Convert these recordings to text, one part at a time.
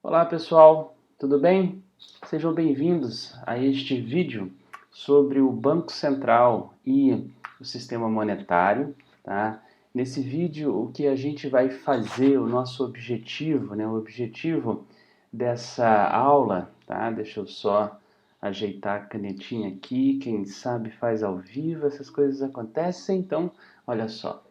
Olá pessoal, tudo bem? Sejam bem-vindos a este vídeo sobre o Banco Central e o sistema monetário, tá? Nesse vídeo, o que a gente vai fazer, o nosso objetivo, né? O objetivo dessa aula, tá? Deixa eu só ajeitar a canetinha aqui, quem sabe faz ao vivo, essas coisas acontecem, então, olha só.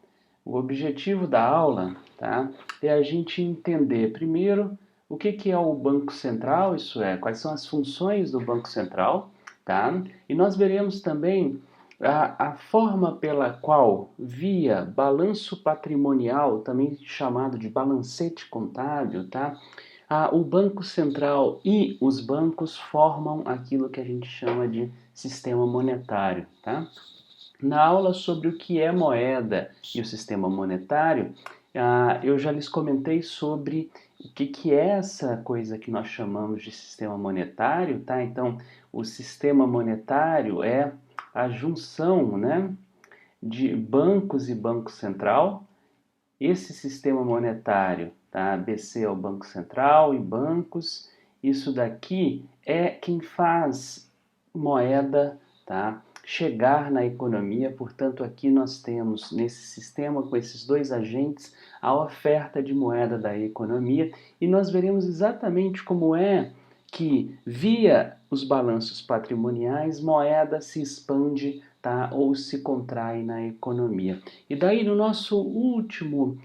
O objetivo da aula, tá, é a gente entender primeiro o que é o Banco Central, isso é, quais são as funções do Banco Central, tá? E nós veremos também a forma pela qual, via balanço patrimonial, também chamado de balancete contábil, tá? O Banco Central e os bancos formam aquilo que a gente chama de sistema monetário, tá? Na aula sobre o que é moeda e o sistema monetário, eu já lhes comentei sobre o que é essa coisa que nós chamamos de sistema monetário, tá? Então, o sistema monetário é a junção, né, de bancos e Banco Central. Esse sistema monetário, tá? BC é o Banco Central e bancos. Isso daqui é quem faz moeda, tá? Chegar na economia. Portanto, aqui nós temos nesse sistema com esses dois agentes a oferta de moeda da economia e nós veremos exatamente como é que via os balanços patrimoniais moeda se expande, tá? Ou se contrai na economia. E daí no nosso último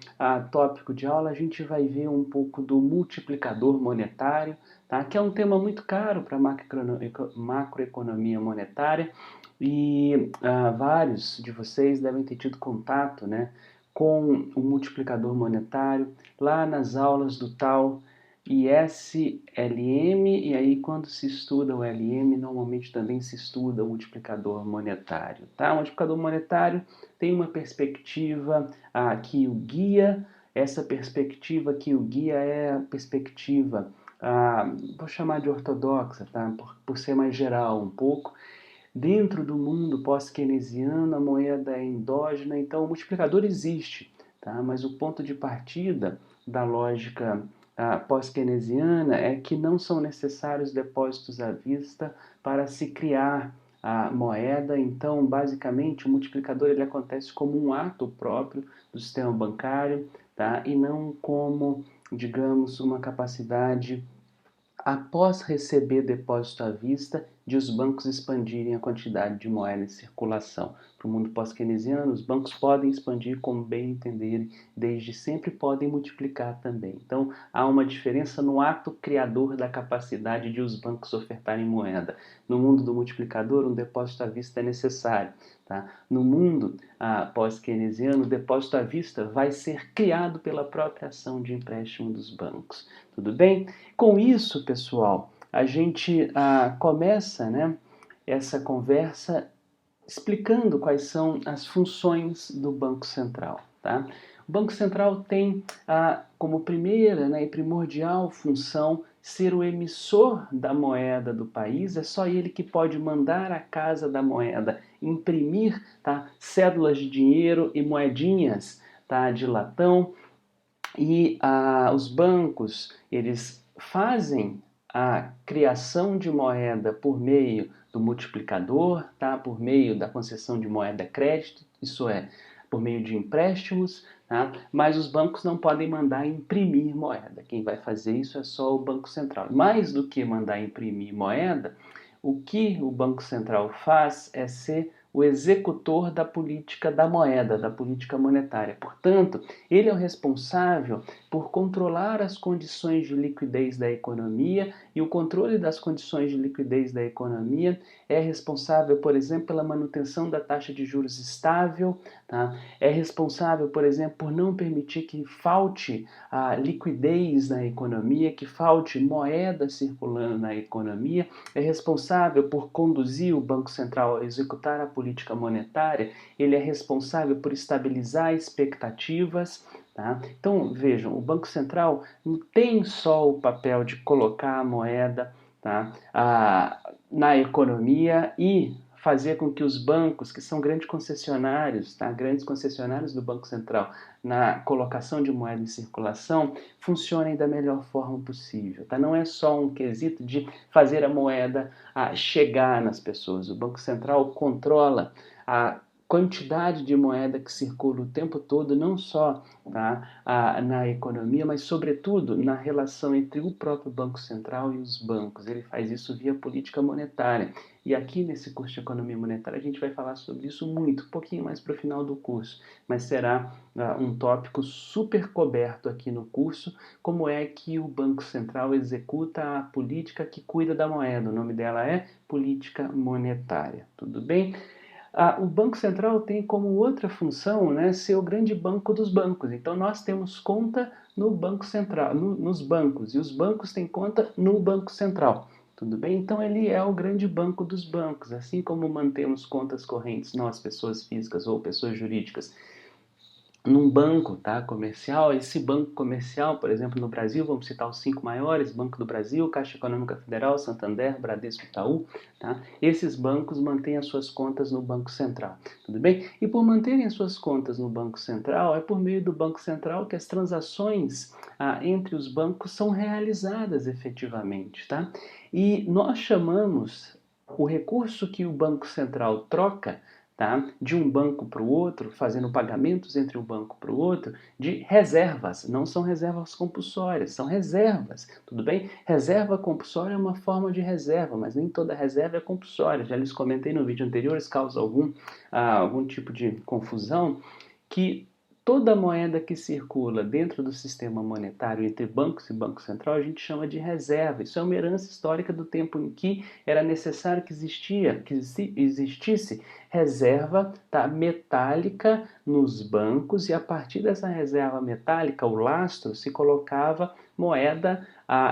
tópico de aula a gente vai ver um pouco do multiplicador monetário, tá? Que é um tema muito caro para a macroeconomia monetária e vários de vocês devem ter tido contato, né, com o multiplicador monetário lá nas aulas do tal ISLM, e aí quando se estuda o LM, normalmente também se estuda o multiplicador monetário, tá? O multiplicador monetário tem uma perspectiva que o guia, essa perspectiva que o guia é a perspectiva, vou chamar de ortodoxa, tá? Por ser mais geral um pouco. Dentro do mundo pós-keynesiano, a moeda é endógena, então o multiplicador existe, tá? Mas o ponto de partida da lógica pós-keynesiana é que não são necessários depósitos à vista para se criar a moeda, então basicamente o multiplicador ele acontece como um ato próprio do sistema bancário, tá? E não como, digamos, uma capacidade após receber depósito à vista, de os bancos expandirem a quantidade de moeda em circulação. Para o mundo pós-keynesiano, os bancos podem expandir como bem entenderem, desde sempre podem multiplicar também. Então, há uma diferença no ato criador da capacidade de os bancos ofertarem moeda. No mundo do multiplicador, um depósito à vista é necessário. Tá? No mundo pós-keynesiano, o depósito à vista vai ser criado pela própria ação de empréstimo dos bancos. Tudo bem? Com isso, pessoal, a gente começa, né, essa conversa explicando quais são as funções do Banco Central. Tá? O Banco Central tem como primeira, né, e primordial função ser o emissor da moeda do país. É só ele que pode mandar a casa da moeda imprimir, tá, cédulas de dinheiro e moedinhas, tá, de latão. E os bancos, eles fazem a criação de moeda por meio do multiplicador, tá? Por meio da concessão de moeda crédito, isso é, por meio de empréstimos, tá? Mas os bancos não podem mandar imprimir moeda. Quem vai fazer isso é só o Banco Central. Mais do que mandar imprimir moeda, o que o Banco Central faz é ser o executor da política da moeda, da política monetária. Portanto, ele é o responsável por controlar as condições de liquidez da economia, e o controle das condições de liquidez da economia é responsável, por exemplo, pela manutenção da taxa de juros estável, tá? É responsável, por exemplo, por não permitir que falte a liquidez na economia, que falte moeda circulando na economia, é responsável por conduzir o Banco Central a executar a política monetária, ele é responsável por estabilizar expectativas. Tá? Então, vejam, o Banco Central não tem só o papel de colocar a moeda, tá, na economia e fazer com que os bancos, que são grandes concessionários, tá? Grandes concessionários do Banco Central, na colocação de moeda em circulação, funcionem da melhor forma possível. Tá? Não é só um quesito de fazer a moeda chegar nas pessoas. O Banco Central controla a quantidade de moeda que circula o tempo todo, não só na economia, mas sobretudo na relação entre o próprio Banco Central e os bancos. Ele faz isso via política monetária. E aqui nesse curso de Economia Monetária a gente vai falar sobre isso muito, um pouquinho mais para o final do curso, mas será um tópico super coberto aqui no curso, como é que o Banco Central executa a política que cuida da moeda. O nome dela é política monetária, tudo bem? O Banco Central tem como outra função, né, ser o grande banco dos bancos. Então nós temos conta no Banco Central, nos bancos, e os bancos têm conta no Banco Central. Tudo bem? Então ele é o grande banco dos bancos, assim como mantemos contas correntes, nós, pessoas físicas ou pessoas jurídicas, num banco, tá, comercial. Esse banco comercial, por exemplo, no Brasil, vamos citar os 5 maiores: Banco do Brasil, Caixa Econômica Federal, Santander, Bradesco, Itaú, tá? Esses bancos mantêm as suas contas no Banco Central, tudo bem? E por manterem as suas contas no Banco Central, é por meio do Banco Central que as transações entre os bancos são realizadas efetivamente, tá? E nós chamamos o recurso que o Banco Central troca, tá, de um banco para o outro, fazendo pagamentos entre um banco para o outro, de reservas. Não são reservas compulsórias, são reservas, tudo bem? Reserva compulsória é uma forma de reserva, mas nem toda reserva é compulsória. Já lhes comentei no vídeo anterior, se causa algum tipo de confusão, que toda moeda que circula dentro do sistema monetário entre bancos e Banco Central a gente chama de reserva. Isso é uma herança histórica do tempo em que era necessário que existisse reserva, tá, metálica nos bancos, e a partir dessa reserva metálica, o lastro, se colocava moeda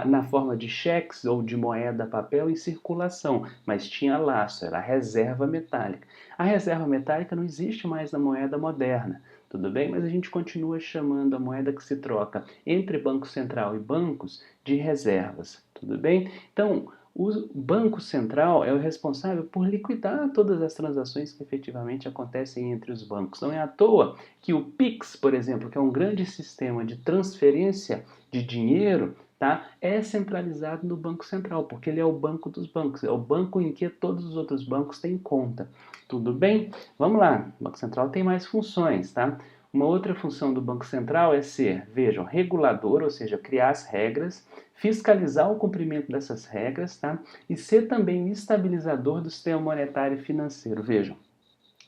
na forma de cheques ou de moeda papel em circulação, mas tinha lastro, era a reserva metálica. A reserva metálica não existe mais na moeda moderna, tudo bem? Mas a gente continua chamando a moeda que se troca entre Banco Central e bancos de reservas, tudo bem? Então, o Banco Central é o responsável por liquidar todas as transações que efetivamente acontecem entre os bancos. Não é à toa que o Pix, por exemplo, que é um grande sistema de transferência de dinheiro, tá, é centralizado no Banco Central, porque ele é o banco dos bancos, é o banco em que todos os outros bancos têm conta. Tudo bem? Vamos lá. O Banco Central tem mais funções, tá? Uma outra função do Banco Central é ser, vejam, regulador, ou seja, criar as regras, fiscalizar o cumprimento dessas regras, tá? E ser também estabilizador do sistema monetário e financeiro. Vejam,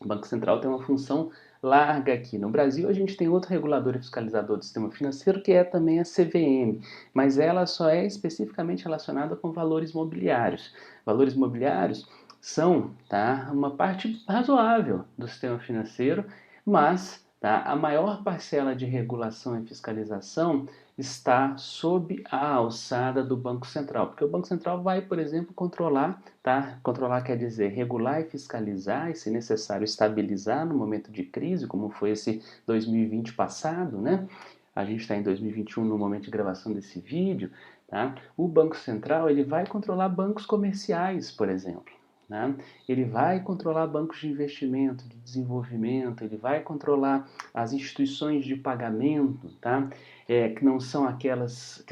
o Banco Central tem uma função larga aqui. No Brasil, a gente tem outro regulador e fiscalizador do sistema financeiro, que é também a CVM, mas ela só é especificamente relacionada com valores mobiliários. Valores mobiliários são, tá, uma parte razoável do sistema financeiro, mas, tá, a maior parcela de regulação e fiscalização está sob a alçada do Banco Central, porque o Banco Central vai, por exemplo, controlar, tá? Controlar quer dizer regular e fiscalizar, e, se necessário, estabilizar no momento de crise, como foi esse 2020 passado, né? A gente está em 2021 no momento de gravação desse vídeo, tá? O Banco Central ele vai controlar bancos comerciais, por exemplo. Né? Ele vai controlar bancos de investimento, de desenvolvimento, ele vai controlar as instituições de pagamento, tá? Que não são aquelas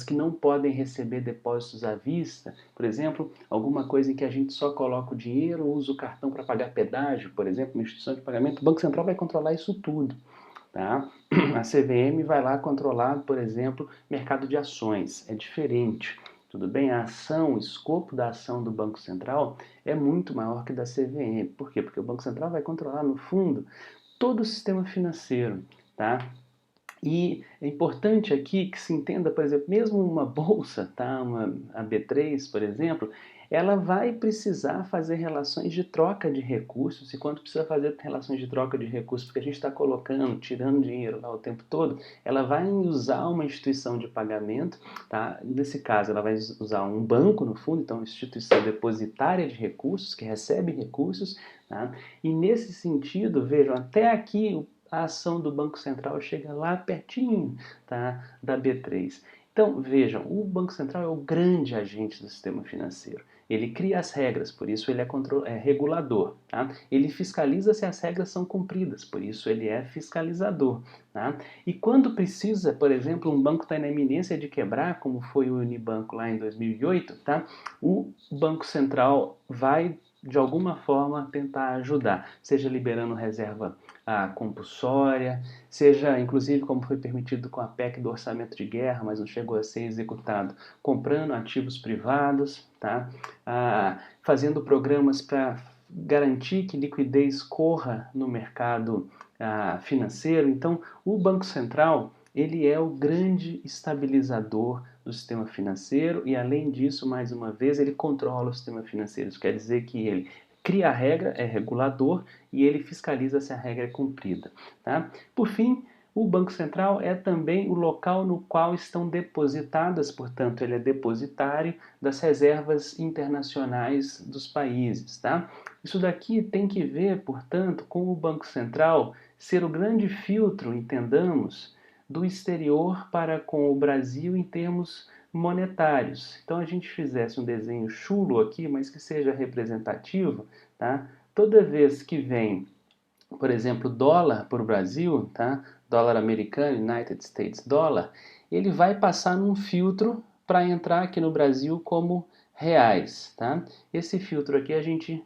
que não podem receber depósitos à vista, por exemplo, alguma coisa em que a gente só coloca o dinheiro ou usa o cartão para pagar pedágio, por exemplo, uma instituição de pagamento. O Banco Central vai controlar isso tudo. Tá? A CVM vai lá controlar, por exemplo, mercado de ações, é diferente. Tudo bem? A ação, o escopo da ação do Banco Central é muito maior que da CVM. Por quê? Porque o Banco Central vai controlar, no fundo, todo o sistema financeiro, tá? E é importante aqui que se entenda, por exemplo, mesmo uma bolsa, tá? A B3, por exemplo, ela vai precisar fazer relações de troca de recursos, e quando precisa fazer relações de troca de recursos, porque a gente está colocando, tirando dinheiro lá o tempo todo, ela vai usar uma instituição de pagamento, tá? Nesse caso, ela vai usar um banco, no fundo, então uma instituição depositária de recursos, que recebe recursos, tá? E nesse sentido, vejam, até aqui a ação do Banco Central chega lá pertinho, tá, da B3. Então, vejam, o Banco Central é o grande agente do sistema financeiro. Ele cria as regras, por isso ele é regulador. Tá? Ele fiscaliza se as regras são cumpridas, por isso ele é fiscalizador. Tá? E quando precisa, por exemplo, um banco está na iminência de quebrar, como foi o Unibanco lá em 2008, tá? O Banco Central vai, de alguma forma, tentar ajudar, seja liberando reserva compulsória, seja, inclusive, como foi permitido com a PEC do orçamento de guerra, mas não chegou a ser executado, comprando ativos privados, tá? Fazendo programas para garantir que liquidez corra no mercado financeiro. Então, o Banco Central, ele é o grande estabilizador do sistema financeiro e, além disso, mais uma vez, ele controla o sistema financeiro. Isso quer dizer que ele cria a regra, é regulador, e ele fiscaliza se a regra é cumprida. Tá? Por fim, o Banco Central é também o local no qual estão depositadas, portanto, ele é depositário das reservas internacionais dos países. Tá? Isso daqui tem que ver, portanto, com o Banco Central ser o grande filtro, entendamos, do exterior para com o Brasil em termos monetários. Então, a gente fizesse um desenho chulo aqui, mas que seja representativo, tá? Toda vez que vem, por exemplo, dólar para o Brasil, tá? Dólar americano, United States Dollar, ele vai passar num filtro para entrar aqui no Brasil como reais. Tá? Esse filtro aqui a gente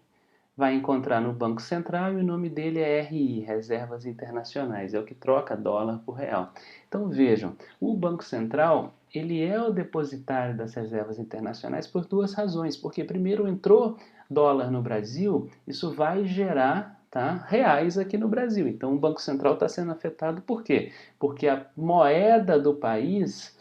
vai encontrar no Banco Central e o nome dele é RI, Reservas Internacionais, é o que troca dólar por real. Então vejam, o Banco Central ele é o depositário das reservas internacionais por duas razões, porque primeiro entrou dólar no Brasil, isso vai gerar reais aqui no Brasil. Então o Banco Central está sendo afetado por quê? Porque a moeda do país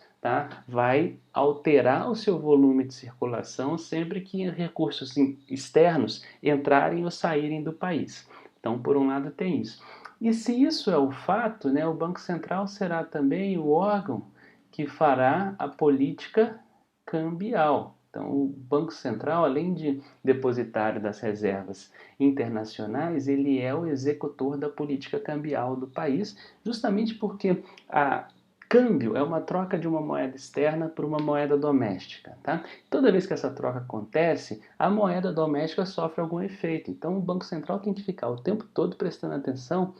vai alterar o seu volume de circulação sempre que recursos externos entrarem ou saírem do país. Então, por um lado, tem isso. E se isso é o fato, o Banco Central será também o órgão que fará a política cambial. Então, o Banco Central, além de depositário das reservas internacionais, ele é o executor da política cambial do país, justamente porque câmbio é uma troca de uma moeda externa por uma moeda doméstica. Tá? Toda vez que essa troca acontece, a moeda doméstica sofre algum efeito. Então, o Banco Central tem que ficar o tempo todo prestando atenção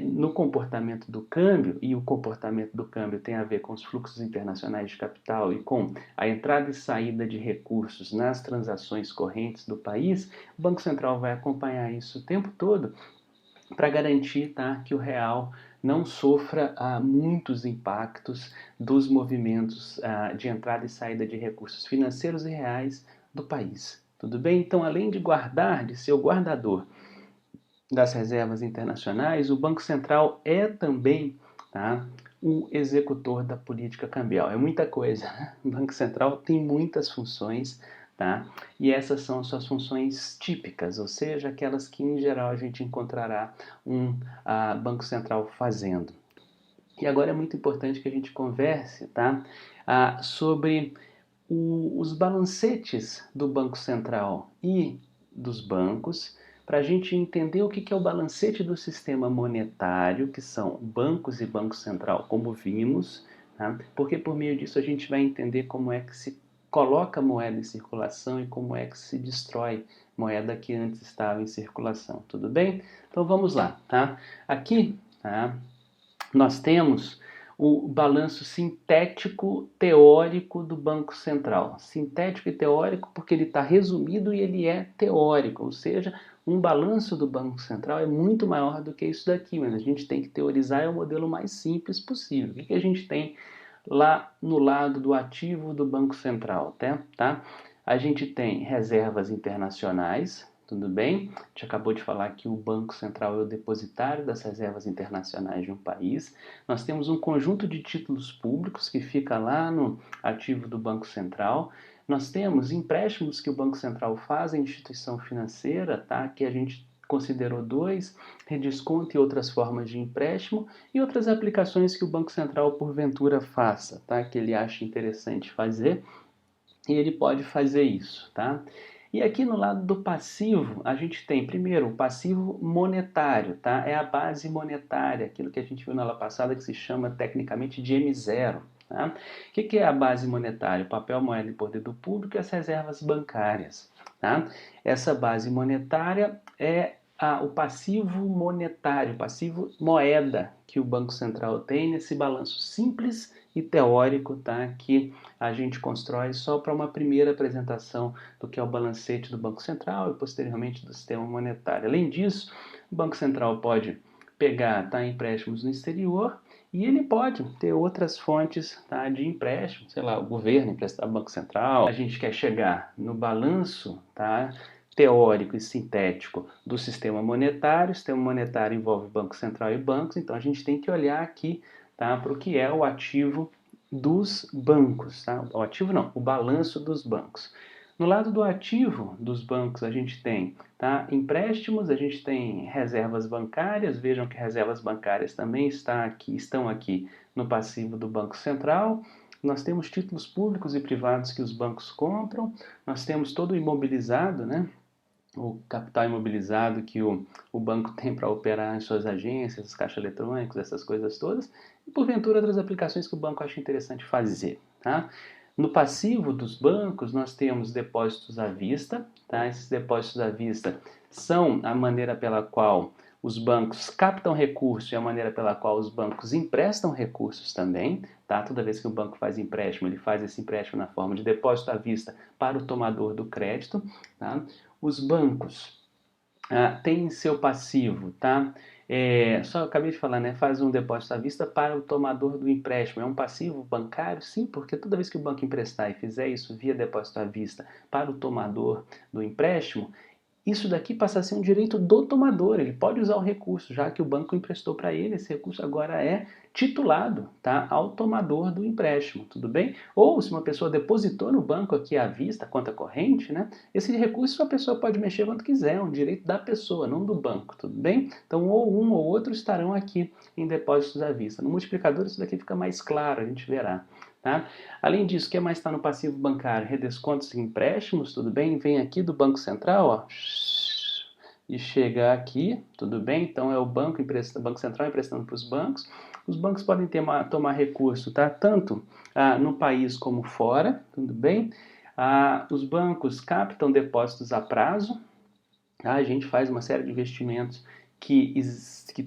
no comportamento do câmbio, e o comportamento do câmbio tem a ver com os fluxos internacionais de capital e com a entrada e saída de recursos nas transações correntes do país. O Banco Central vai acompanhar isso o tempo todo para garantir que o real não sofra muitos impactos dos movimentos de entrada e saída de recursos financeiros e reais do país. Tudo bem? Então, além de ser o guardador das reservas internacionais, o Banco Central é também o executor da política cambial. É muita coisa, né? O Banco Central tem muitas funções, e essas são suas funções típicas, ou seja, aquelas que em geral a gente encontrará um Banco Central fazendo. E agora é muito importante que a gente converse sobre os balancetes do Banco Central e dos bancos, para a gente entender o que é o balancete do sistema monetário, que são bancos e Banco Central, como vimos, porque por meio disso a gente vai entender como é que se coloca moeda em circulação e como é que se destrói moeda que antes estava em circulação. Tudo bem? Então vamos lá. Aqui nós temos o balanço sintético teórico do Banco Central. Sintético e teórico porque ele está resumido e ele é teórico, ou seja, um balanço do Banco Central é muito maior do que isso daqui, mas a gente tem que teorizar o modelo mais simples possível. O que a gente tem lá no lado do ativo do Banco Central? A gente tem reservas internacionais. Tudo bem? A gente acabou de falar que o Banco Central é o depositário das reservas internacionais de um país. Nós temos um conjunto de títulos públicos que fica lá no ativo do Banco Central. Nós temos empréstimos que o Banco Central faz à instituição financeira, que a gente considerou dois, redesconto e outras formas de empréstimo, e outras aplicações que o Banco Central porventura faça, que ele acha interessante fazer, e ele pode fazer isso. E aqui no lado do passivo, a gente tem, primeiro, o passivo monetário, É a base monetária, aquilo que a gente viu na aula passada que se chama tecnicamente de M0, Tá? O que é a base monetária? O papel, moeda e poder do público e as reservas bancárias. Tá? Essa base monetária é o passivo monetário, o passivo moeda que o Banco Central tem nesse balanço simples e teórico, tá? Que a gente constrói só para uma primeira apresentação do que é o balancete do Banco Central e posteriormente do sistema monetário. Além disso, o Banco Central pode pegar, tá, empréstimos no exterior e ele pode ter outras fontes, tá, de empréstimo, sei lá, o governo emprestar ao Banco Central. A gente quer chegar no balanço, tá, teórico e sintético do sistema monetário. O sistema monetário envolve Banco Central e bancos, então a gente tem que olhar aqui, tá, para o que é o ativo dos bancos. Tá? O ativo não, o balanço dos bancos. No lado do ativo dos bancos a gente tem, tá, empréstimos, a gente tem reservas bancárias. Vejam que reservas bancárias também estão aqui no passivo do Banco Central. Nós temos títulos públicos e privados que os bancos compram, nós temos todo o imobilizado, né? O capital imobilizado que o banco tem para operar em suas agências, os caixas eletrônicos, essas coisas todas, e porventura outras aplicações que o banco acha interessante fazer. Tá? No passivo dos bancos, nós temos depósitos à vista. Tá? Esses depósitos à vista são a maneira pela qual os bancos captam recursos e a maneira pela qual os bancos emprestam recursos também. Tá? Toda vez que o banco faz empréstimo, ele faz esse empréstimo na forma de depósito à vista para o tomador do crédito. Tá? Os bancos têm seu passivo, tá? Só acabei de falar, né? Faz um depósito à vista para o tomador do empréstimo. É um passivo bancário? Sim, porque toda vez que o banco emprestar e fizer isso via depósito à vista para o tomador do empréstimo, isso daqui passa a ser um direito do tomador. Ele pode usar o recurso, já que o banco emprestou para ele. Esse recurso agora é titulado, tá, ao tomador do empréstimo, tudo bem? Ou se uma pessoa depositou no banco aqui à vista, conta corrente, né? Esse recurso a pessoa pode mexer quando quiser, é um direito da pessoa, não do banco, tudo bem? Então, ou um ou outro estarão aqui em depósitos à vista. No multiplicador isso daqui fica mais claro, a gente verá. Tá? Além disso, o que mais está no passivo bancário? Redescontos e empréstimos, tudo bem? Vem aqui do Banco Central, ó, e chega aqui, tudo bem? Então é o Banco Central emprestando para os bancos. Os bancos podem tomar recurso, tá? Tanto no país como fora, tudo bem? Os bancos captam depósitos a prazo. Tá? A gente faz uma série de investimentos que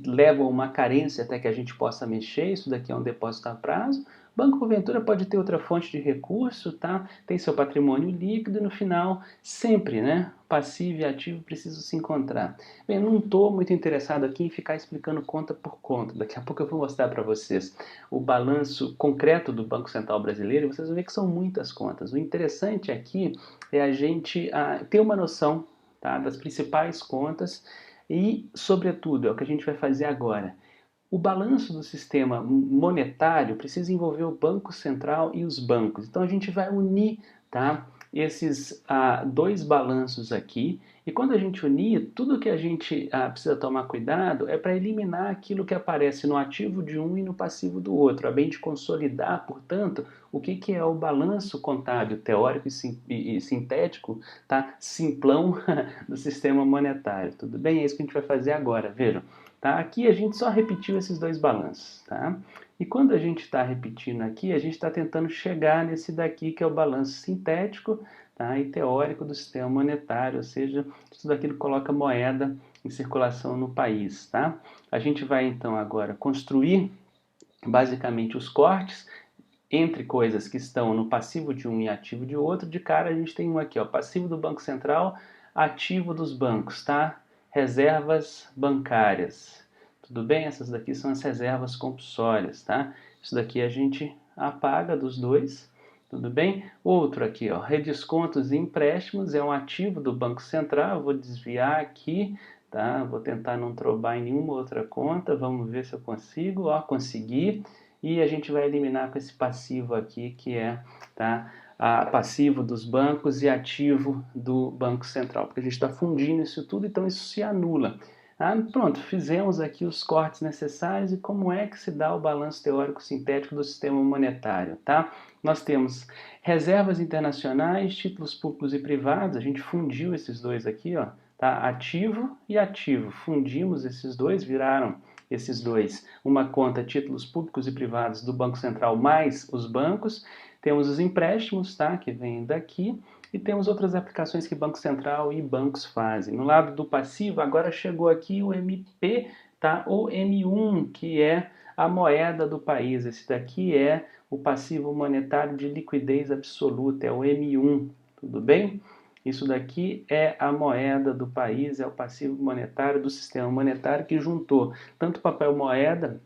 levam a uma carência até que a gente possa mexer. Isso daqui é um depósito a prazo. Banco porventura pode ter outra fonte de recurso, tá? Tem seu patrimônio líquido e no final, sempre, né? Passivo e ativo precisam se encontrar. Bem, eu não estou muito interessado aqui em ficar explicando conta por conta. Daqui a pouco eu vou mostrar para vocês o balanço concreto do Banco Central Brasileiro e vocês vão ver que são muitas contas. O interessante aqui é a gente ter uma noção, tá, das principais contas e, sobretudo, é o que a gente vai fazer agora. O balanço do sistema monetário precisa envolver o Banco Central e os bancos. Então a gente vai unir, tá, esses dois balanços aqui. E quando a gente unir, tudo que a gente precisa tomar cuidado é para eliminar aquilo que aparece no ativo de um e no passivo do outro, a bem de consolidar, portanto, o que é o balanço contábil teórico e sintético, tá, simplão do sistema monetário. Tudo bem? É isso que a gente vai fazer agora, vejam. Tá? Aqui a gente só repetiu esses dois balanços. Tá? E quando a gente está repetindo aqui, a gente está tentando chegar nesse daqui que é o balanço sintético, tá, e teórico do sistema monetário, ou seja, tudo aquilo que coloca moeda em circulação no país. Tá? A gente vai então agora construir basicamente os cortes entre coisas que estão no passivo de um e ativo de outro. De cara a gente tem um aqui, ó, passivo do Banco Central, ativo dos bancos, tá? Reservas bancárias. Tudo bem? Essas daqui são as reservas compulsórias, tá? Isso daqui a gente apaga dos dois, tudo bem? Outro aqui, ó, redescontos e empréstimos, é um ativo do Banco Central. Eu vou desviar aqui, tá? Vou tentar não trobar em nenhuma outra conta, vamos ver se eu consigo, ó, consegui. E a gente vai eliminar com esse passivo aqui, que é, tá, passivo dos bancos e ativo do Banco Central, porque a gente está fundindo isso tudo, então isso se anula. Pronto, fizemos aqui os cortes necessários e como é que se dá o balanço teórico sintético do sistema monetário, tá? Nós temos reservas internacionais, títulos públicos e privados, a gente fundiu esses dois aqui, ó, tá? Ativo e ativo. Fundimos esses dois, viraram esses dois uma conta títulos públicos e privados do Banco Central mais os bancos. Temos os empréstimos, tá? Que vêm daqui. E temos outras aplicações que Banco Central e bancos fazem. No lado do passivo, agora chegou aqui o MP, tá? Ou M1, que é a moeda do país. Esse daqui é o passivo monetário de liquidez absoluta, é o M1, tudo bem? Isso daqui é a moeda do país, é o passivo monetário do sistema monetário que juntou tanto papel moeda,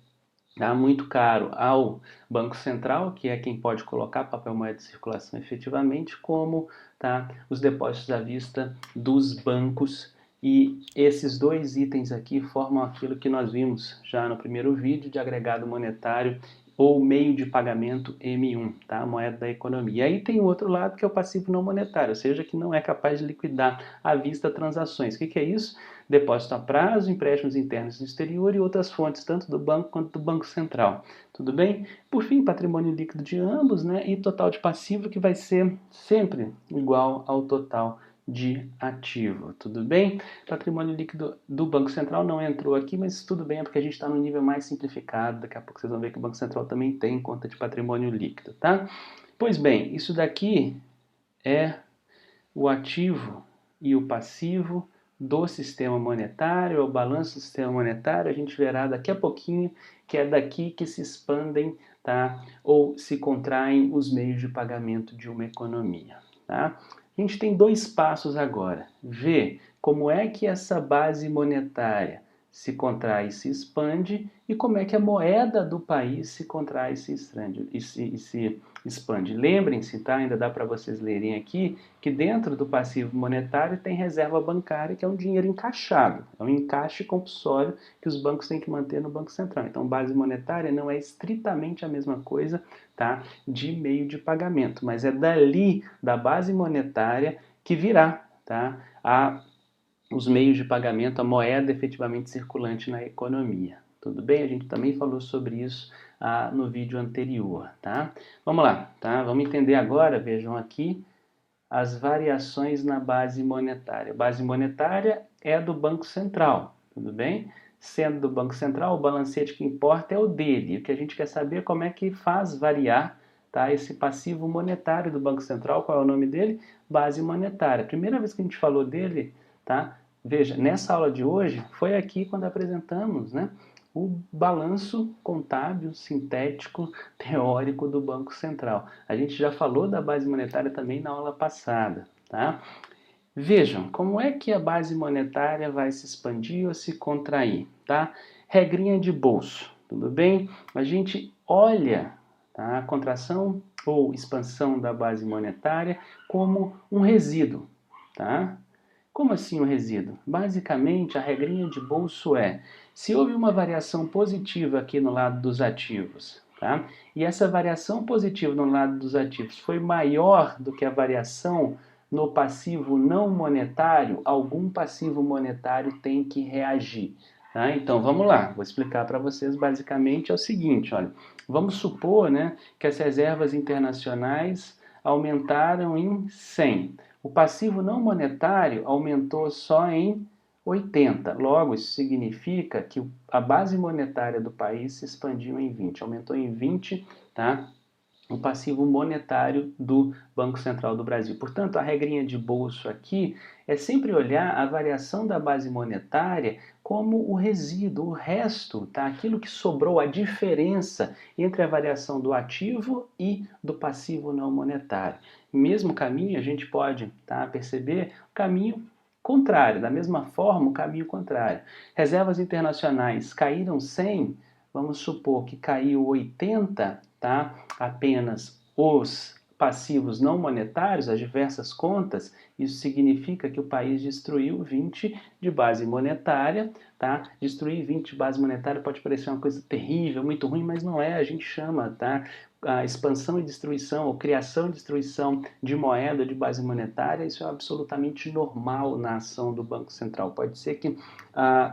tá, muito caro, ao Banco Central, que é quem pode colocar papel moeda em circulação efetivamente, como, tá, os depósitos à vista dos bancos. E esses dois itens aqui formam aquilo que nós vimos já no primeiro vídeo de agregado monetário ou meio de pagamento M1, tá? A moeda da economia. E aí tem o outro lado que é o passivo não monetário, ou seja, que não é capaz de liquidar à vista transações. O que é isso? Depósito a prazo, empréstimos internos do exterior e outras fontes, tanto do banco quanto do Banco Central. Tudo bem? Por fim, patrimônio líquido de ambos, né? E total de passivo que vai ser sempre igual ao total de ativo, tudo bem? Patrimônio líquido do Banco Central não entrou aqui, mas tudo bem, é porque a gente está no nível mais simplificado. Daqui a pouco vocês vão ver que o Banco Central também tem conta de patrimônio líquido, tá? Pois bem, isso daqui é o ativo e o passivo do sistema monetário, é o balanço do sistema monetário. A gente verá daqui a pouquinho que é daqui que se expandem, tá? Ou se contraem os meios de pagamento de uma economia, tá? A gente tem dois passos agora. Ver como é que essa base monetária se contrai e se expande e como é que a moeda do país se contrai e se expande. Lembrem-se, tá? Ainda dá para vocês lerem aqui, que dentro do passivo monetário tem reserva bancária, que é um dinheiro encaixado, é um encaixe compulsório que os bancos têm que manter no Banco Central. Então, base monetária não é estritamente a mesma coisa, tá, de meio de pagamento, mas é dali, da base monetária, que virá, tá, os meios de pagamento, a moeda efetivamente circulante na economia. Tudo bem? A gente também falou sobre isso no vídeo anterior, tá? Vamos lá, tá? Vamos entender agora, vejam aqui, as variações na base monetária. A base monetária é do Banco Central, tudo bem? Sendo do Banco Central, o balancete que importa é o dele. O que a gente quer saber é como é que faz variar, tá, esse passivo monetário do Banco Central. Qual é o nome dele? Base monetária. Primeira vez que a gente falou dele, tá? Veja, nessa aula de hoje, foi aqui quando apresentamos, né, o balanço contábil, sintético, teórico do Banco Central. A gente já falou da base monetária também na aula passada, tá? Vejam, como é que a base monetária vai se expandir ou se contrair, tá? Regrinha de bolso, tudo bem? A gente olha, tá, a contração ou expansão da base monetária como um resíduo, tá? Como assim um resíduo? Basicamente, a regrinha de bolso é, se houve uma variação positiva aqui no lado dos ativos, tá? E essa variação positiva no lado dos ativos foi maior do que a variação no passivo não monetário, algum passivo monetário tem que reagir, tá? Então, vamos lá, vou explicar para vocês basicamente é o seguinte, olha, vamos supor, né, que as reservas internacionais aumentaram em 100. O passivo não monetário aumentou só em 80. Logo, isso significa que a base monetária do país se expandiu em 20. Aumentou em 20, tá, o passivo monetário do Banco Central do Brasil. Portanto, a regrinha de bolso aqui é sempre olhar a variação da base monetária como o resíduo, o resto, tá? Aquilo que sobrou, a diferença entre a variação do ativo e do passivo não monetário. Mesmo caminho, a gente pode, tá, perceber o caminho contrário, da mesma forma, o caminho contrário. Reservas internacionais caíram 100, vamos supor que caiu 80, tá? Apenas os passivos não monetários, as diversas contas, isso significa que o país destruiu 20 de base monetária, tá? Destruir 20 de base monetária pode parecer uma coisa terrível, muito ruim, mas não é, a gente chama, tá, a expansão e destruição, ou criação e destruição de moeda de base monetária, isso é absolutamente normal na ação do Banco Central. Pode ser que,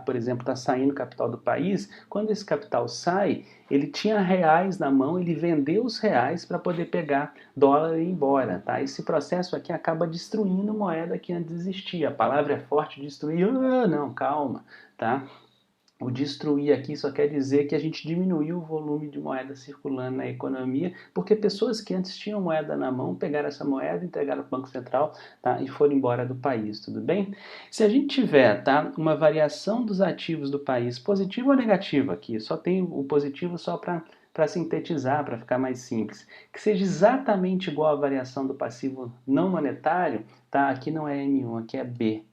por exemplo, está saindo capital do país, quando esse capital sai, ele tinha reais na mão, ele vendeu os reais para poder pegar dólar e ir embora, tá? Esse processo aqui acaba destruindo destruindo moeda que antes existia. A palavra é forte, destruir, não, calma, tá? O destruir aqui só quer dizer que a gente diminuiu o volume de moeda circulando na economia, porque pessoas que antes tinham moeda na mão pegaram essa moeda, entregaram para o Banco Central, tá, e foram embora do país, tudo bem? Se a gente tiver, tá, uma variação dos ativos do país, positiva ou negativa aqui, só tem o positivo só para sintetizar, para ficar mais simples, que seja exatamente igual à variação do passivo não monetário, tá? Aqui não é M1, aqui é B.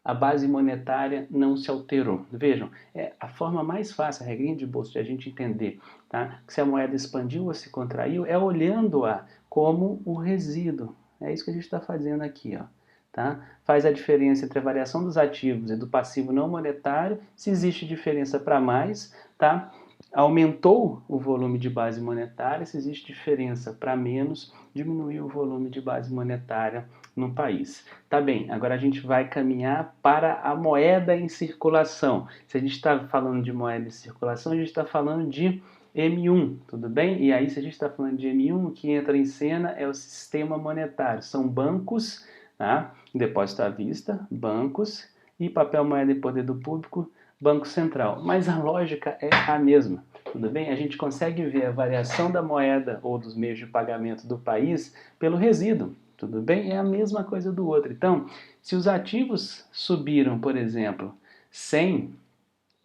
A base monetária não se alterou. Vejam, é a forma mais fácil, a regrinha de bolso, de a gente entender, tá, que se a moeda expandiu ou se contraiu, é olhando-a como o resíduo. É isso que a gente está fazendo aqui, ó. Tá? Faz a diferença entre a variação dos ativos e do passivo não monetário. Se existe diferença para mais, tá? Aumentou o volume de base monetária. Se existe diferença para menos, diminuiu o volume de base monetária no país. Tá bem, agora a gente vai caminhar para a moeda em circulação. Se a gente está falando de moeda em circulação, a gente está falando de M1, tudo bem? E aí, se a gente está falando de M1, o que entra em cena é o sistema monetário. São bancos, tá? Depósito à vista, bancos, e papel, moeda e poder do público, Banco Central. Mas a lógica é a mesma, tudo bem? A gente consegue ver a variação da moeda ou dos meios de pagamento do país pelo resíduo. Tudo bem? É a mesma coisa do outro. Então, se os ativos subiram, por exemplo, 100,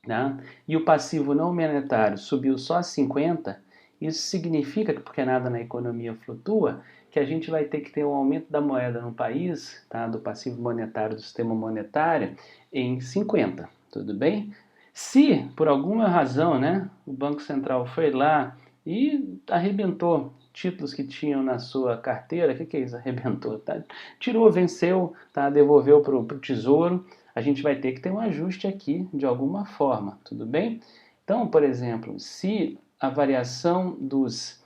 né, e o passivo não monetário subiu só 50, isso significa que, porque nada na economia flutua, que a gente vai ter que ter um aumento da moeda no país, tá, do passivo monetário do sistema monetário, em 50. Tudo bem? Se, por alguma razão, né, o Banco Central foi lá e arrebentou títulos que tinham na sua carteira, o que é isso? Arrebentou, tá? Tirou, venceu, tá? Devolveu para o Tesouro, a gente vai ter que ter um ajuste aqui de alguma forma, tudo bem? Então, por exemplo, se a variação dos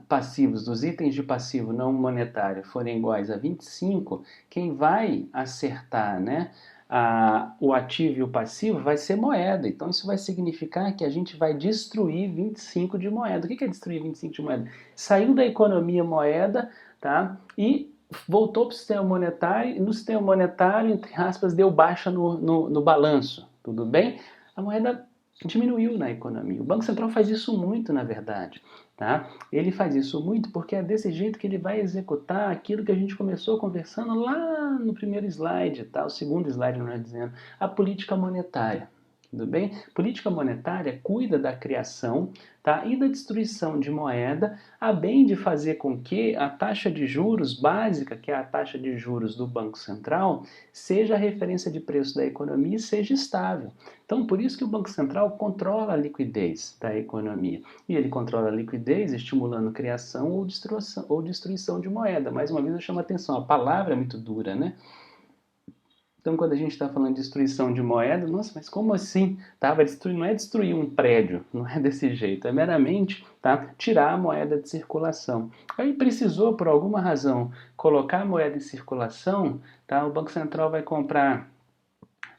passivos, dos itens de passivo não monetário forem iguais a 25, quem vai acertar, né, o ativo e o passivo vai ser moeda. Então isso vai significar que a gente vai destruir 25 de moeda. O que é destruir 25 de moeda? Saiu da economia moeda, tá, e voltou para o sistema monetário, e no sistema monetário, entre aspas, deu baixa no balanço, tudo bem? A moeda diminuiu na economia. O Banco Central faz isso muito, na verdade. Tá? Ele faz isso muito porque é desse jeito que ele vai executar aquilo que a gente começou conversando lá no primeiro slide, tá? O segundo slide, não é dizendo, a política monetária. Tudo bem? Política monetária cuida da criação, tá, e da destruição de moeda, a bem de fazer com que a taxa de juros básica, que é a taxa de juros do Banco Central, seja a referência de preço da economia e seja estável. Então, por isso que o Banco Central controla a liquidez da economia. E ele controla a liquidez estimulando criação ou destruição de moeda. Mais uma vez eu chamo a atenção, a palavra é muito dura, né? Então, quando a gente está falando de destruição de moeda, nossa, mas como assim? Tá? Não é destruir um prédio, não é desse jeito, é meramente, tá, tirar a moeda de circulação. Aí precisou, por alguma razão, colocar a moeda em circulação, tá? O Banco Central vai comprar,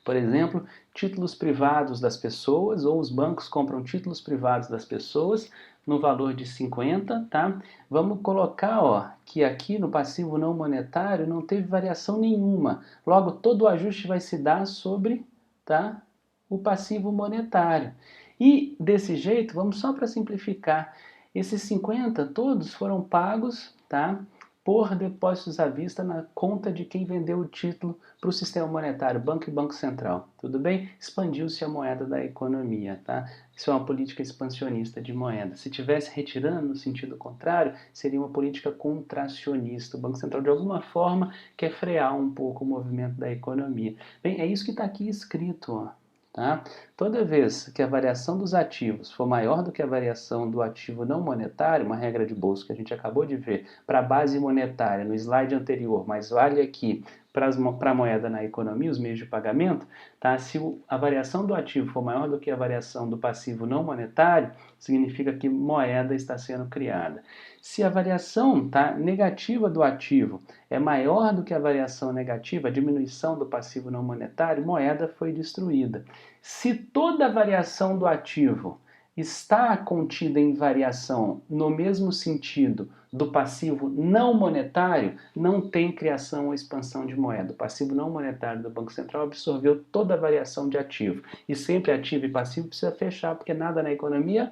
por exemplo, títulos privados das pessoas, ou os bancos compram títulos privados das pessoas no valor de 50, tá? Vamos colocar, ó, que aqui no passivo não monetário não teve variação nenhuma. Logo, todo o ajuste vai se dar sobre, tá, o passivo monetário. E desse jeito, vamos só para simplificar, esses 50 todos foram pagos, tá, por depósitos à vista na conta de quem vendeu o título para o sistema monetário, banco e banco central. Tudo bem? Expandiu-se a moeda da economia, tá? Isso é uma política expansionista de moeda. Se tivesse retirando no sentido contrário, seria uma política contracionista. O Banco Central, de alguma forma, quer frear um pouco o movimento da economia. Bem, é isso que está aqui escrito, ó. Tá? Toda vez que a variação dos ativos for maior do que a variação do ativo não monetário, uma regra de bolso que a gente acabou de ver para a base monetária no slide anterior, mas vale aqui para a moeda na economia, os meios de pagamento, tá? Se a variação do ativo for maior do que a variação do passivo não monetário, significa que moeda está sendo criada. Se a variação, tá, negativa do ativo é maior do que a variação negativa, a diminuição do passivo não monetário, moeda foi destruída. Se toda a variação do ativo está contida em variação no mesmo sentido do passivo não monetário, não tem criação ou expansão de moeda. O passivo não monetário do Banco Central absorveu toda a variação de ativo. E sempre ativo e passivo precisa fechar, porque nada na economia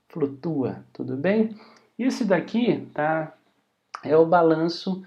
flutua, tudo bem? Isso daqui, tá, é o balanço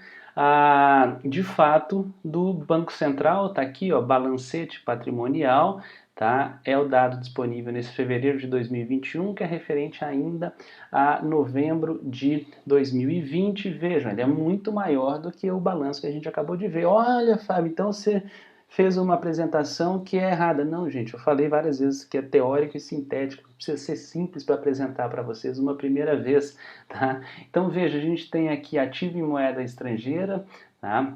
de fato do Banco Central, tá aqui, ó, balancete patrimonial, tá? É o dado disponível nesse fevereiro de 2021, que é referente ainda a novembro de 2020. Vejam, ele é muito maior do que o balanço que a gente acabou de ver. Olha, Fábio, então você fez uma apresentação que é errada. Não, gente, eu falei várias vezes que é teórico e sintético, precisa ser simples para apresentar para vocês uma primeira vez, tá? Então veja, a gente tem aqui ativo em moeda estrangeira, tá?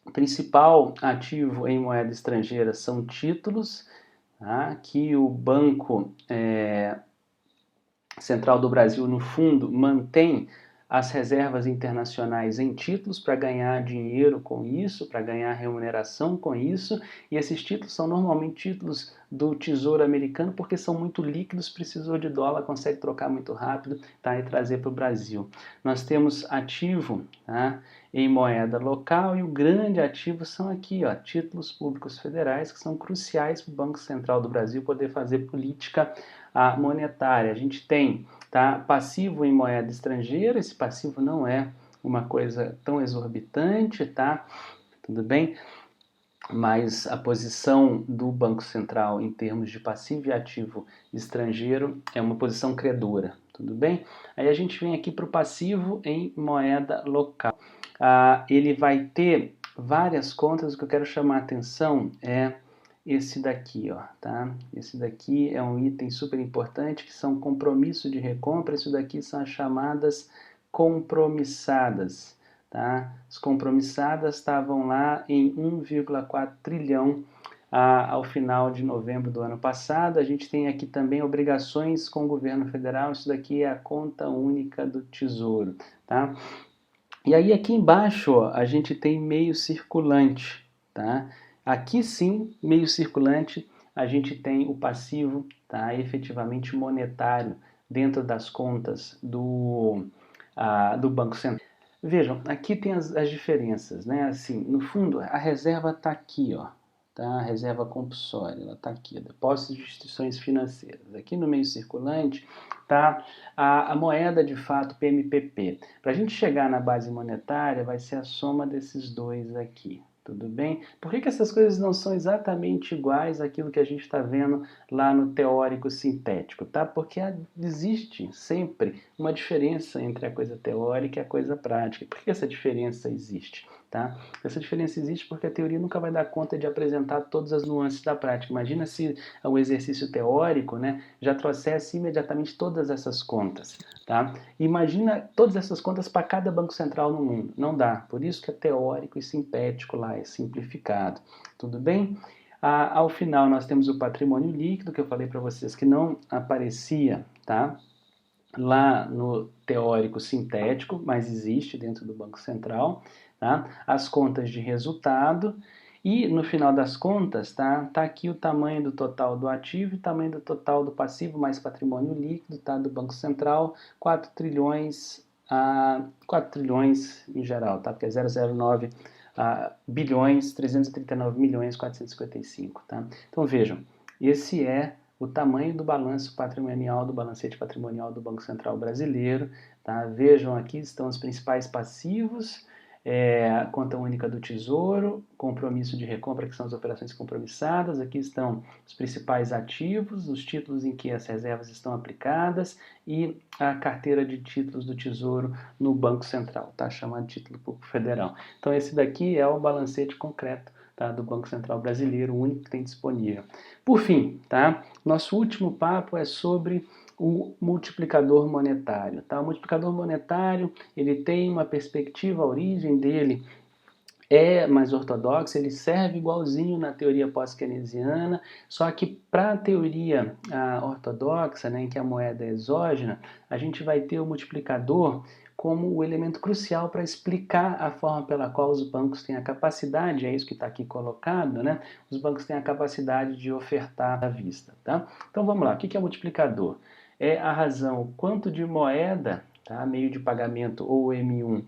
O principal ativo em moeda estrangeira são títulos, tá? Que o Banco Central do Brasil, no fundo, mantém as reservas internacionais em títulos para ganhar dinheiro com isso, para ganhar remuneração com isso, e esses títulos são normalmente títulos do Tesouro Americano porque são muito líquidos, precisou de dólar, consegue trocar muito rápido, tá, e trazer para o Brasil. Nós temos ativo, tá, em moeda local, e o grande ativo são aqui, ó, títulos públicos federais, que são cruciais para o Banco Central do Brasil poder fazer política monetária. A gente tem, tá, passivo em moeda estrangeira, esse passivo não é uma coisa tão exorbitante, tá? Tudo bem? Mas a posição do Banco Central em termos de passivo e ativo estrangeiro é uma posição credora, tudo bem? Aí a gente vem aqui para o passivo em moeda local. Ele vai ter várias contas, o que eu quero chamar a atenção é esse daqui, ó, tá? Esse daqui é um item super importante, que são compromisso de recompra. Isso daqui são as chamadas compromissadas, tá? As compromissadas estavam lá em 1,4 trilhão ao final de novembro do ano passado. A gente tem aqui também obrigações com o governo federal. Isso daqui é a conta única do Tesouro, tá? E aí aqui embaixo, ó, a gente tem meio circulante, tá? Aqui sim, meio circulante, a gente tem o passivo, tá, efetivamente monetário dentro das contas do Banco Central. Vejam, aqui tem as diferenças, né? Assim, no fundo, a reserva está aqui, ó, tá? A reserva compulsória, ela está aqui, ó, depósitos de instituições financeiras. Aqui no meio circulante tá a moeda de fato PMPP. Para a gente chegar na base monetária, vai ser a soma desses dois aqui. Tudo bem? Por que essas coisas não são exatamente iguais àquilo que a gente está vendo lá no teórico sintético, tá? Porque existe sempre uma diferença entre a coisa teórica e a coisa prática. Por que essa diferença existe? Tá? Essa diferença existe porque a teoria nunca vai dar conta de apresentar todas as nuances da prática. Imagina se o exercício teórico, né, já trouxesse imediatamente todas essas contas. Tá? Imagina todas essas contas para cada banco central no mundo. Não dá. Por isso que é teórico e sintético lá, é simplificado. Tudo bem? Ao final nós temos o patrimônio líquido, que eu falei para vocês que não aparecia, tá, lá no teórico sintético, mas existe dentro do Banco Central, tá? As contas de resultado, e no final das contas, tá aqui o tamanho do total do ativo e o tamanho do total do passivo mais patrimônio líquido, tá, do Banco Central, 4 trilhões, 4 trilhões em geral, tá? Porque é 009 bilhões, 339 milhões, 455, tá? Então vejam, esse é o tamanho do balanço patrimonial, do balancete patrimonial do Banco Central brasileiro, tá? Vejam, aqui estão os principais passivos, a conta única do Tesouro, compromisso de recompra, que são as operações compromissadas. Aqui estão os principais ativos, os títulos em que as reservas estão aplicadas e a carteira de títulos do Tesouro no Banco Central, tá? Chamado Título Público Federal. Então esse daqui é o balancete concreto, tá, do Banco Central brasileiro, o único que tem disponível. Por fim, tá? Nosso último papo é sobre o multiplicador monetário. Tá? O multiplicador monetário, ele tem uma perspectiva, a origem dele é mais ortodoxa, ele serve igualzinho na teoria pós-keynesiana, só que para a teoria ortodoxa, né, em que a moeda é exógena, a gente vai ter o multiplicador como o elemento crucial para explicar a forma pela qual os bancos têm a capacidade, é isso que está aqui colocado, né? Os bancos têm a capacidade de ofertar à vista, tá? Então vamos lá, o que é multiplicador? é a razão quanto de moeda, tá, meio de pagamento ou M1,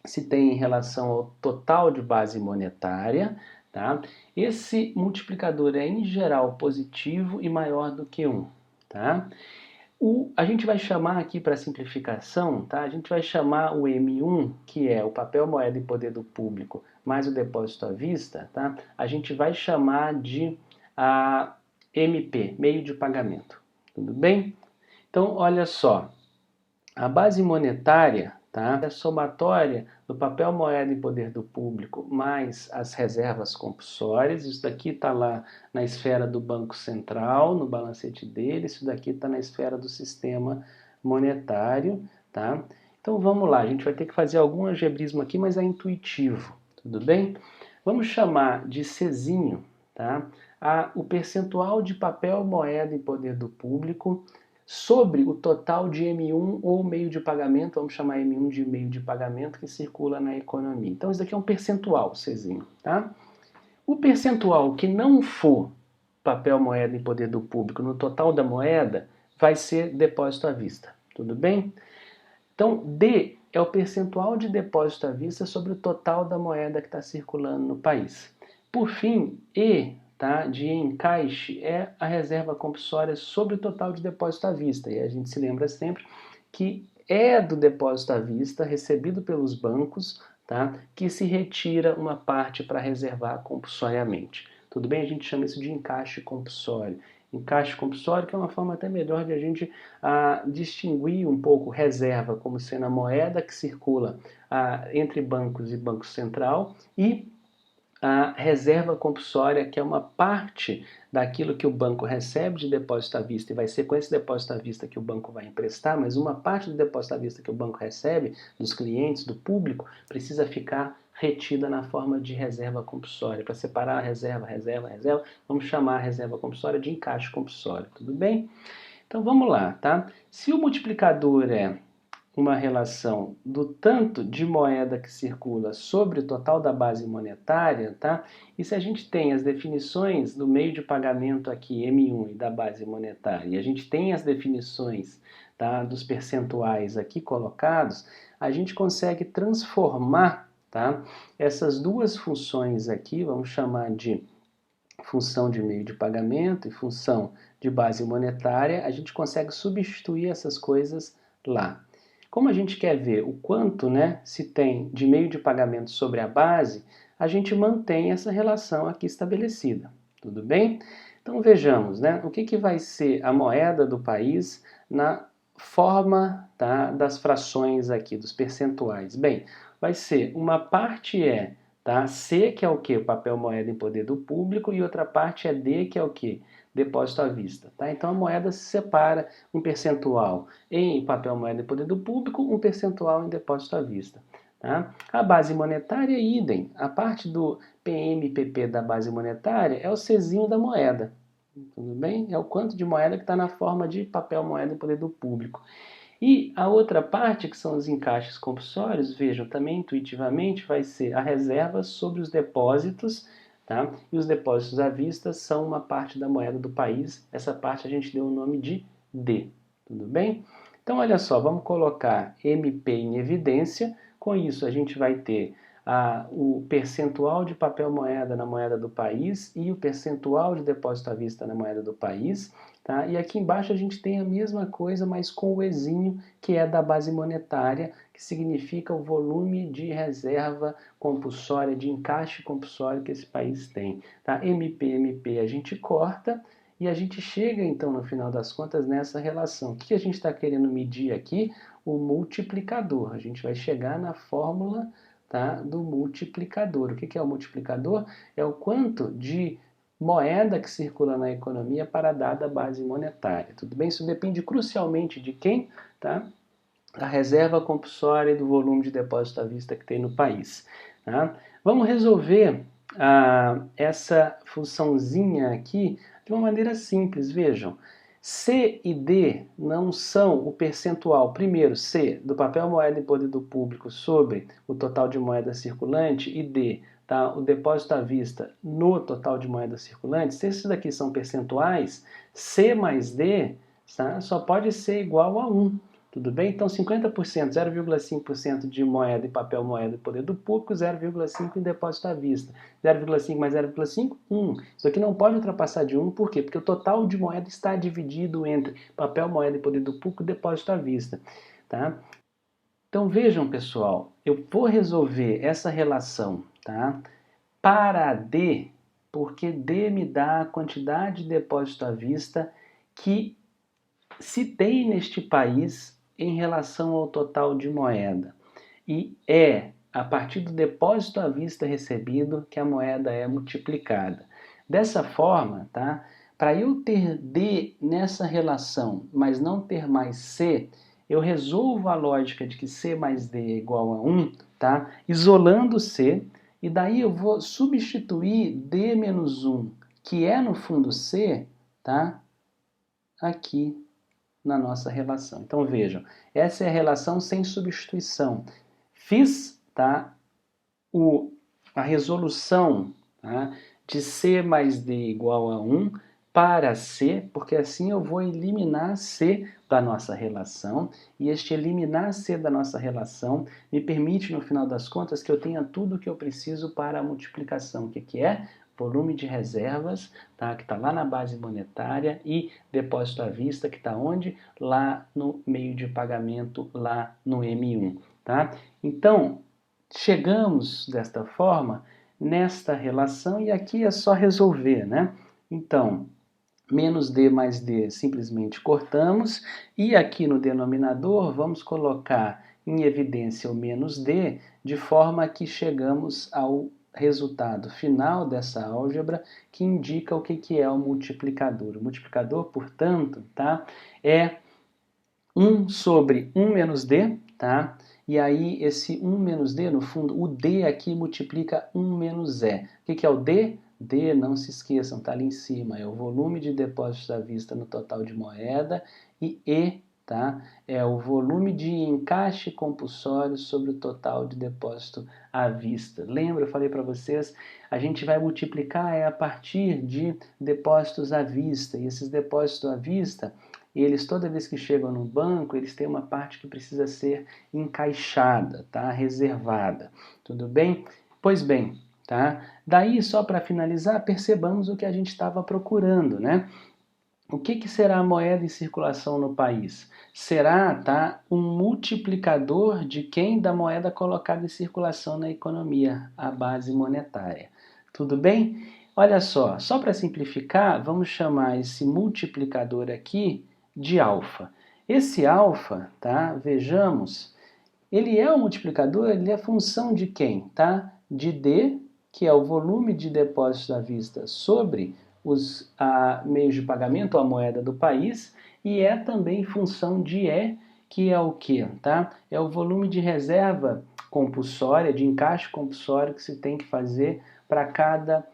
se tem em relação ao total de base monetária, tá? Esse multiplicador é em geral positivo e maior do que 1, tá? A gente vai chamar aqui para simplificação, tá? A gente vai chamar o M1, que é o papel, moeda e poder do público, mais o depósito à vista, tá? A gente vai chamar de MP, meio de pagamento. Tudo bem? Então, olha só, a base monetária, tá, é a somatória do papel, moeda e poder do público mais as reservas compulsórias. Isso daqui está lá na esfera do Banco Central, no balancete dele. Isso daqui está na esfera do sistema monetário. Tá? Então vamos lá, a gente vai ter que fazer algum algebrismo aqui, mas é intuitivo. Tudo bem? Vamos chamar de Czinho, tá, o percentual de papel, moeda e poder do público sobre o total de M1 ou meio de pagamento, vamos chamar M1 de meio de pagamento, que circula na economia. Então, isso daqui é um percentual, Czinho, tá? O percentual que não for papel, moeda e poder do público no total da moeda vai ser depósito à vista, tudo bem? Então, D é o percentual de depósito à vista sobre o total da moeda que está circulando no país. Por fim, E, tá, de encaixe, é a reserva compulsória sobre o total de depósito à vista. E a gente se lembra sempre que é do depósito à vista recebido pelos bancos, tá, que se retira uma parte para reservar compulsoriamente. Tudo bem? A gente chama isso de encaixe compulsório. Encaixe compulsório, que é uma forma até melhor de a gente distinguir um pouco reserva como sendo a moeda que circula entre bancos e Banco Central, e a reserva compulsória, que é uma parte daquilo que o banco recebe de depósito à vista, e vai ser com esse depósito à vista que o banco vai emprestar, mas uma parte do depósito à vista que o banco recebe dos clientes, do público, precisa ficar retida na forma de reserva compulsória. Para separar a reserva, vamos chamar a reserva compulsória de encaixe compulsório, tudo bem? Então vamos lá, tá? Se o multiplicador é uma relação do tanto de moeda que circula sobre o total da base monetária, tá? E se a gente tem as definições do meio de pagamento aqui, M1, e da base monetária, e a gente tem as definições, tá, dos percentuais aqui colocados, a gente consegue transformar, tá, essas duas funções aqui, vamos chamar de função de meio de pagamento e função de base monetária, a gente consegue substituir essas coisas lá. Como a gente quer ver o quanto, né, se tem de meio de pagamento sobre a base, a gente mantém essa relação aqui estabelecida. Tudo bem? Então vejamos, né, o que vai ser a moeda do país na forma, tá, das frações aqui, dos percentuais. Bem, vai ser uma parte tá, C, que é o que? O papel, moeda em poder do público, e outra parte é D, que é o que? Depósito à vista. Tá? Então a moeda se separa, um percentual em papel, moeda e poder do público, um percentual em depósito à vista. Tá? A base monetária é idem. A parte do PMPP da base monetária é o Czinho da moeda. Tudo bem? É o quanto de moeda que está na forma de papel, moeda e poder do público. E a outra parte, que são os encaixes compulsórios, vejam, também intuitivamente vai ser a reserva sobre os depósitos, tá? E os depósitos à vista são uma parte da moeda do país. Essa parte a gente deu o nome de D, tudo bem? Então, olha só, vamos colocar MP em evidência. Com isso, a gente vai ter o percentual de papel moeda na moeda do país e o percentual de depósito à vista na moeda do país. Tá? E aqui embaixo a gente tem a mesma coisa, mas com o Ezinho, que é da base monetária, que significa o volume de reserva compulsória, de encaixe compulsório que esse país tem. Tá? MP a gente corta e a gente chega então no final das contas nessa relação. O que a gente está querendo medir aqui? O multiplicador. A gente vai chegar na fórmula, tá, do multiplicador. O que é o multiplicador? É o quanto de moeda que circula na economia para a dada base monetária. Tudo bem? Isso depende crucialmente de quem? Tá? Da reserva compulsória e do volume de depósito à vista que tem no país. Tá? Vamos resolver essa funçãozinha aqui de uma maneira simples. Vejam, C e D não são o percentual, primeiro, C, do papel, moeda e poder do público sobre o total de moeda circulante, e D, tá, o depósito à vista no total de moeda circulante. Se esses daqui são percentuais, C mais D tá? Só pode ser igual a 1. Tudo bem? Então, 50%, 0,5% de moeda e papel moeda e poder do público, 0,5% em depósito à vista. 0,5 mais 0,5, 1. Isso aqui não pode ultrapassar de 1, por quê? Porque o total de moeda está dividido entre papel moeda e poder do público e depósito à vista. Tá? Então, vejam, pessoal, eu vou resolver essa relação, tá? Para D, porque D me dá a quantidade de depósito à vista que se tem neste país em relação ao total de moeda. E é a partir do depósito à vista recebido que a moeda é multiplicada. Dessa forma, tá? Para eu ter D nessa relação, mas não ter mais C, eu resolvo a lógica de que C mais D é igual a 1, tá? Isolando C, e daí eu vou substituir D menos 1, que é no fundo C, tá? Aqui na nossa relação. Então vejam, essa é a relação sem substituição. Fiz, tá, a resolução, tá, de C mais D igual a 1 para C, porque assim eu vou eliminar C da nossa relação, e este eliminar C da nossa relação me permite, no final das contas, que eu tenha tudo o que eu preciso para a multiplicação. O que é? Volume de reservas, tá? Que está lá na base monetária, e depósito à vista, que está onde? Lá no meio de pagamento, lá no M1. Tá? Então, chegamos desta forma nesta relação, e aqui é só resolver, né? Então, menos D mais D simplesmente cortamos, e aqui no denominador vamos colocar em evidência o menos D, de forma que chegamos ao resultado final dessa álgebra, que indica o que é o multiplicador. O multiplicador, portanto, tá, é 1 sobre 1 menos D, tá? E aí esse 1 menos D, no fundo, o D aqui multiplica 1 menos E. O que é o D? D, não se esqueçam, está ali em cima, é o volume de depósitos à vista no total de moeda, e E, tá? É o volume de encaixe compulsório sobre o total de depósito à vista. Lembra, eu falei para vocês, a gente vai multiplicar a partir de depósitos à vista, e esses depósitos à vista, eles, toda vez que chegam no banco, eles têm uma parte que precisa ser encaixada, tá? Reservada. Tudo bem? Pois bem, tá? Daí, só para finalizar, percebamos o que a gente estava procurando, né? O que será a moeda em circulação no país? Será, tá, um multiplicador de quem? Da moeda colocada em circulação na economia, a base monetária. Tudo bem? Olha só para simplificar, vamos chamar esse multiplicador aqui de alfa. Esse alfa, tá, vejamos, ele é um multiplicador, ele é função de quem? Tá? De D, que é o volume de depósitos à vista sobre os meios de pagamento, a moeda do país, e é também função de E, que é o que? Tá? É o volume de reserva compulsória, de encaixe compulsório que se tem que fazer para cada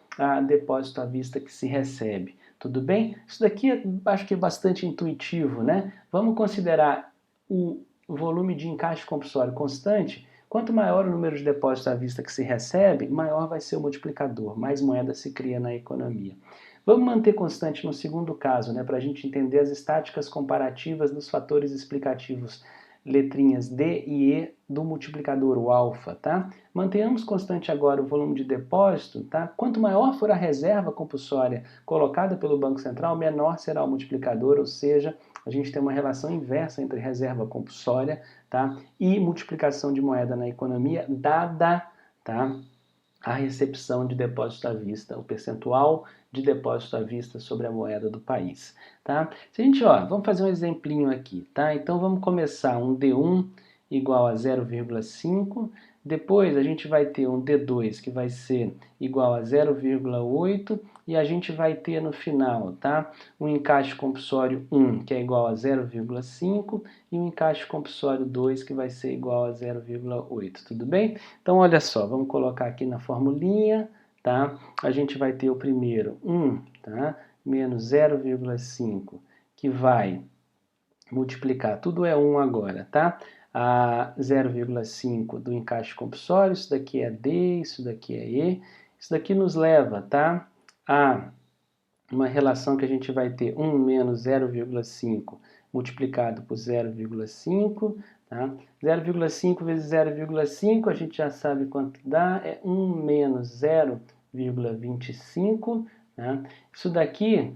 depósito à vista que se recebe. Tudo bem? Isso daqui acho que é bastante intuitivo, né? Vamos considerar o volume de encaixe compulsório constante. Quanto maior o número de depósitos à vista que se recebe, maior vai ser o multiplicador, mais moeda se cria na economia. Vamos manter constante no segundo caso, né, para a gente entender as estáticas comparativas dos fatores explicativos, letrinhas D e E do multiplicador, o alfa, tá? Mantenhamos constante agora o volume de depósito, tá? Quanto maior for a reserva compulsória colocada pelo Banco Central, menor será o multiplicador, ou seja, a gente tem uma relação inversa entre reserva compulsória, tá, e multiplicação de moeda na economia, dada, tá, a recepção de depósito à vista, o percentual de depósito à vista sobre a moeda do país. Tá? Se a gente, vamos fazer um exemplinho aqui. Tá? Então vamos começar um D1 igual a 0,5, depois a gente vai ter um D2 que vai ser igual a 0,8, e a gente vai ter no final, tá, um encaixe compulsório 1, que é igual a 0,5, e um encaixe compulsório 2, que vai ser igual a 0,8. Tudo bem? Então, olha só, vamos colocar aqui na formulinha, tá? A gente vai ter o primeiro 1, tá? Menos 0,5, que vai multiplicar, tudo é 1 agora, tá? A 0,5 do encaixe compulsório, isso daqui é D, isso daqui é E, isso daqui nos leva, tá? A uma relação que a gente vai ter 1 menos 0,5 multiplicado por 0,5, tá? 0,5 vezes 0,5, a gente já sabe quanto dá, é 1 menos 0,25, né? Isso daqui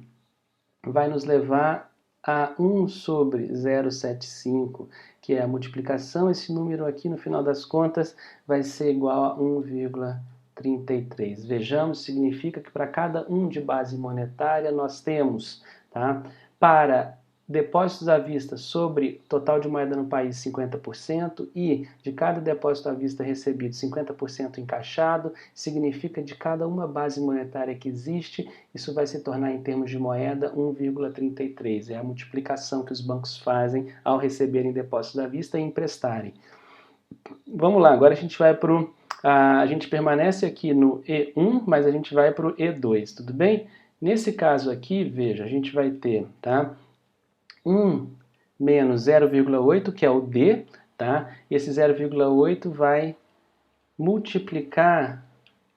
vai nos levar a 1 sobre 0,75, que é a multiplicação. Esse número aqui, no final das contas, vai ser igual a 1,33. Vejamos, significa que para cada um de base monetária nós temos, tá? Para depósitos à vista sobre total de moeda no país 50% e de cada depósito à vista recebido 50% encaixado, significa de cada uma base monetária que existe, isso vai se tornar em termos de moeda 1,33. É a multiplicação que os bancos fazem ao receberem depósitos à vista e emprestarem. Vamos lá, agora a gente vai para o... A gente permanece aqui no E1, mas a gente vai para o E2, tudo bem? Nesse caso aqui, veja, a gente vai ter, tá? 1 menos 0,8, que é o D, tá? Esse 0,8 vai multiplicar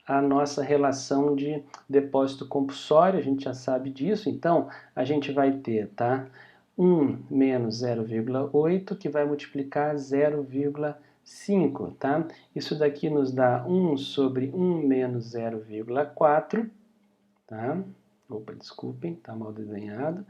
a nossa relação de depósito compulsório, a gente já sabe disso, então a gente vai ter, tá? 1 menos 0,8, que vai multiplicar 0,5, tá? Isso daqui nos dá 1 sobre 1 menos 0,4, tá? Opa, desculpem, tá mal desenhado.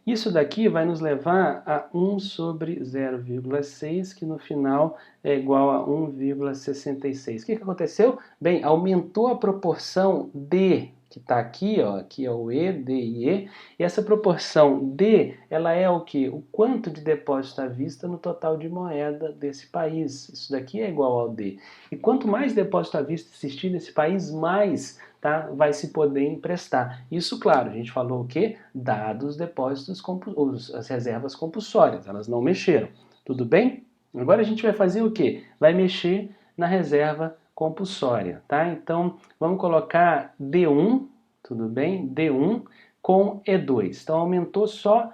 Isso daqui vai nos levar a 1 sobre 0,6, que no final é igual a 1,66. O que aconteceu? Bem, aumentou a proporção D, que está aqui, ó, aqui é o E, D e E, e essa proporção D, ela é o quê? O quanto de depósito à vista no total de moeda desse país. Isso daqui é igual ao D. E quanto mais depósito à vista existir nesse país, mais, tá, vai se poder emprestar. Isso, claro, a gente falou o quê? Dados os depósitos, as reservas compulsórias, elas não mexeram. Tudo bem? Agora a gente vai fazer o quê? Vai mexer na reserva compulsória, tá? Então, vamos colocar D1, tudo bem? D1 com E2. Então, aumentou só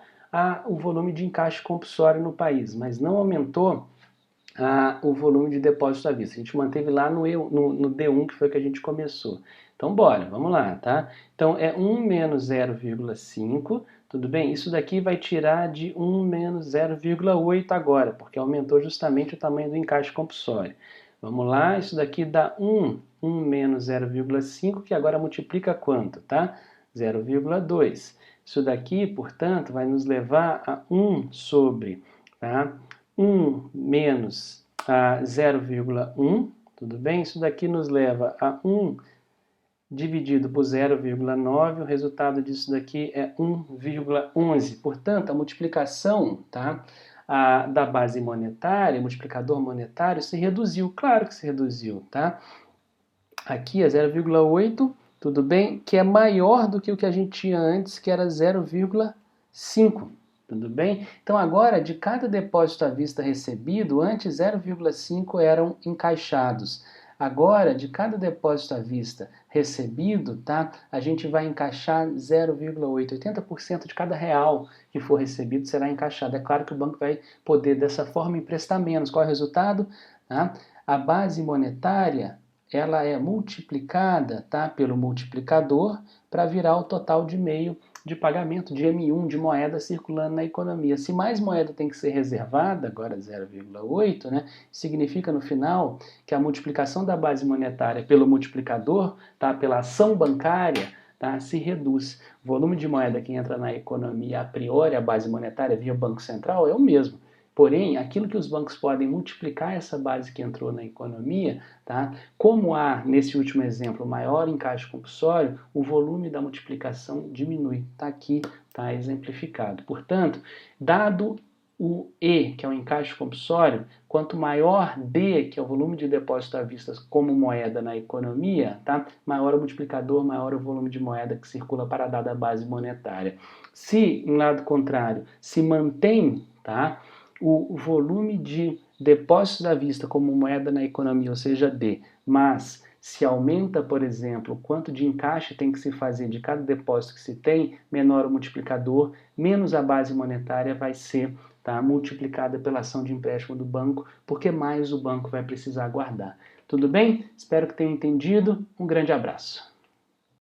o volume de encaixe compulsório no país, mas não aumentou o volume de depósito à vista. A gente manteve lá no D1, que foi que a gente começou. Então, bora, vamos lá, tá? Então, é 1 menos 0,5, tudo bem? Isso daqui vai tirar de 1 menos 0,8 agora, porque aumentou justamente o tamanho do encaixe compulsório. Vamos lá, isso daqui dá 1 menos 0,5, que agora multiplica quanto, tá? 0,2. Isso daqui, portanto, vai nos levar a 1 sobre, tá? 1 menos 0,1, tudo bem? Isso daqui nos leva a 1 dividido por 0,9, o resultado disso daqui é 1,11. Portanto, a multiplicação, tá, da base monetária, multiplicador monetário, se reduziu. Claro que se reduziu, tá? Aqui é 0,8, tudo bem? Que é maior do que o que a gente tinha antes, que era 0,5. Tudo bem? Então agora, de cada depósito à vista recebido, antes 0,5 eram encaixados. Agora, de cada depósito à vista recebido, tá? A gente vai encaixar 0,8. 80% de cada real que for recebido será encaixado. É claro que o banco vai poder, dessa forma, emprestar menos. Qual é o resultado? Tá? A base monetária, ela é multiplicada, tá, pelo multiplicador para virar o total de meio de pagamento, de M1, de moeda circulando na economia. Se mais moeda tem que ser reservada, agora 0,8, né, significa no final que a multiplicação da base monetária pelo multiplicador, tá, pela ação bancária, tá, se reduz. O volume de moeda que entra na economia a priori, a base monetária via Banco Central, é o mesmo. Porém, aquilo que os bancos podem multiplicar essa base que entrou na economia, tá? Como há, nesse último exemplo, maior encaixe compulsório, o volume da multiplicação diminui. Está aqui, está exemplificado. Portanto, dado o E, que é o encaixe compulsório, quanto maior D, que é o volume de depósito à vista como moeda na economia, tá? Maior o multiplicador, maior o volume de moeda que circula para a dada base monetária. Se, em lado contrário, se mantém, tá, o volume de depósitos à vista como moeda na economia, ou seja, D, mas se aumenta, por exemplo, o quanto de encaixe tem que se fazer de cada depósito que se tem, menor o multiplicador, menos a base monetária vai ser, tá, multiplicada pela ação de empréstimo do banco, porque mais o banco vai precisar guardar. Tudo bem? Espero que tenham entendido. Um grande abraço.